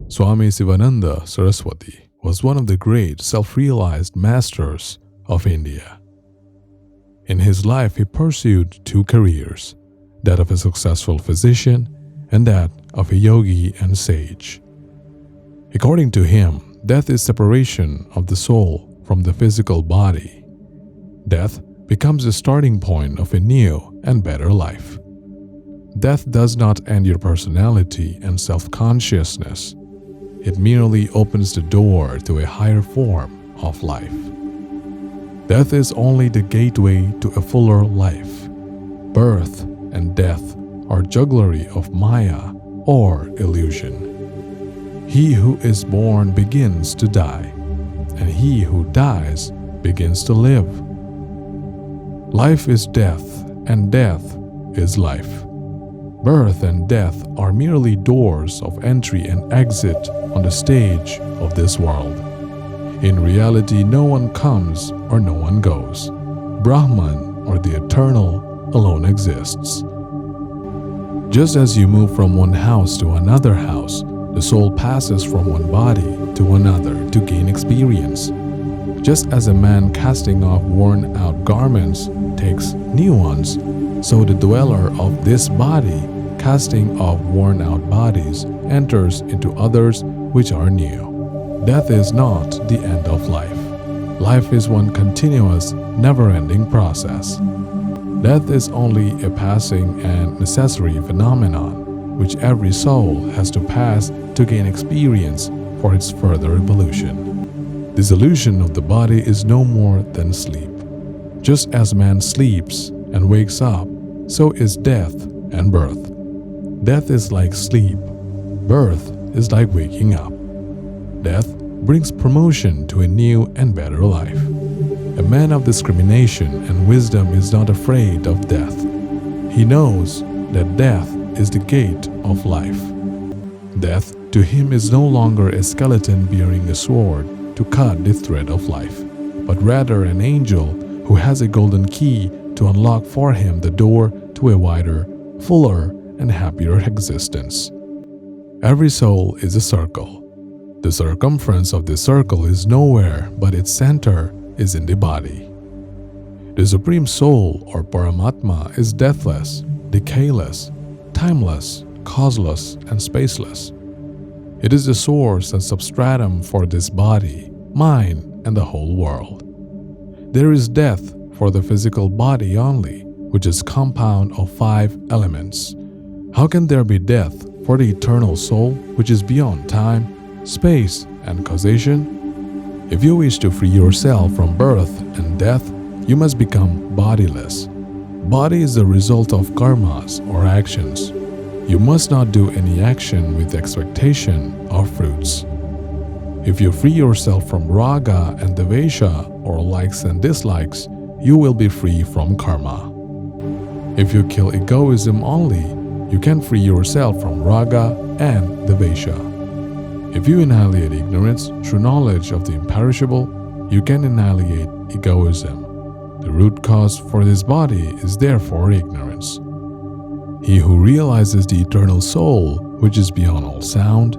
Swami Sivananda Saraswati was one of the great self-realized masters of India. In his life, he pursued two careers, that of a successful physician and that of a yogi and sage. According to him, death is separation of the soul from the physical body. Death becomes the starting point of a new and better life. Death does not end your personality and self-consciousness. It merely opens the door to a higher form of life. Death is only the gateway to a fuller life. Birth and death are jugglery of Maya or illusion. He who is born begins to die, and he who dies begins to live. Life is death, and death is life. Birth and death are merely doors of entry and exit on the stage of this world. In reality, no one comes or no one goes. Brahman, or the eternal, alone exists. Just as you move from one house to another house, the soul passes from one body to another to gain experience. Just as a man casting off worn-out garments takes new ones, so the dweller of this body, casting off worn-out bodies, enters into others which are new. Death is not the end of life. Life is one continuous, never-ending process. Death is only a passing and necessary phenomenon, which every soul has to pass to gain experience for its further evolution. Dissolution of the body is no more than sleep. Just as man sleeps and wakes up, so is death and birth. Death is like sleep. Birth is like waking up. Death brings promotion to a new and better life. A man of discrimination and wisdom is not afraid of death. He knows that death is the gate of life. Death to him is no longer a skeleton bearing a sword to cut the thread of life, but rather an angel who has a golden key to unlock for him the door to a wider, fuller, and happier existence. Every soul is a circle. The circumference of the circle is nowhere, but its center is in the body. The Supreme Soul, or Paramatma, is deathless, decayless, timeless, causeless, and spaceless. It is the source and substratum for this body, mind, and the whole world. There is death for the physical body only, which is compound of 5 elements. How can there be death for the eternal soul, which is beyond time, space, and causation? If you wish to free yourself from birth and death, you must become bodiless. Body is the result of karmas or actions. You must not do any action with expectation of fruits. If you free yourself from raga and dvesha, or likes and dislikes, you will be free from karma. If you kill egoism only, you can free yourself from raga and dvesha. If you annihilate ignorance through knowledge of the imperishable, you can annihilate egoism. The root cause for this body is therefore ignorance. He who realizes the eternal soul, which is beyond all sound,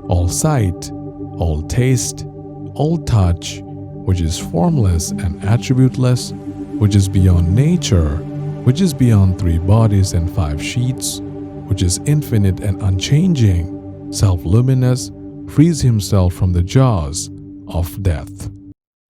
all sight, all taste, all touch, which is formless and attributeless, which is beyond nature, which is beyond 3 bodies and 5 sheets, which is infinite and unchanging, self-luminous, frees himself from the jaws of death.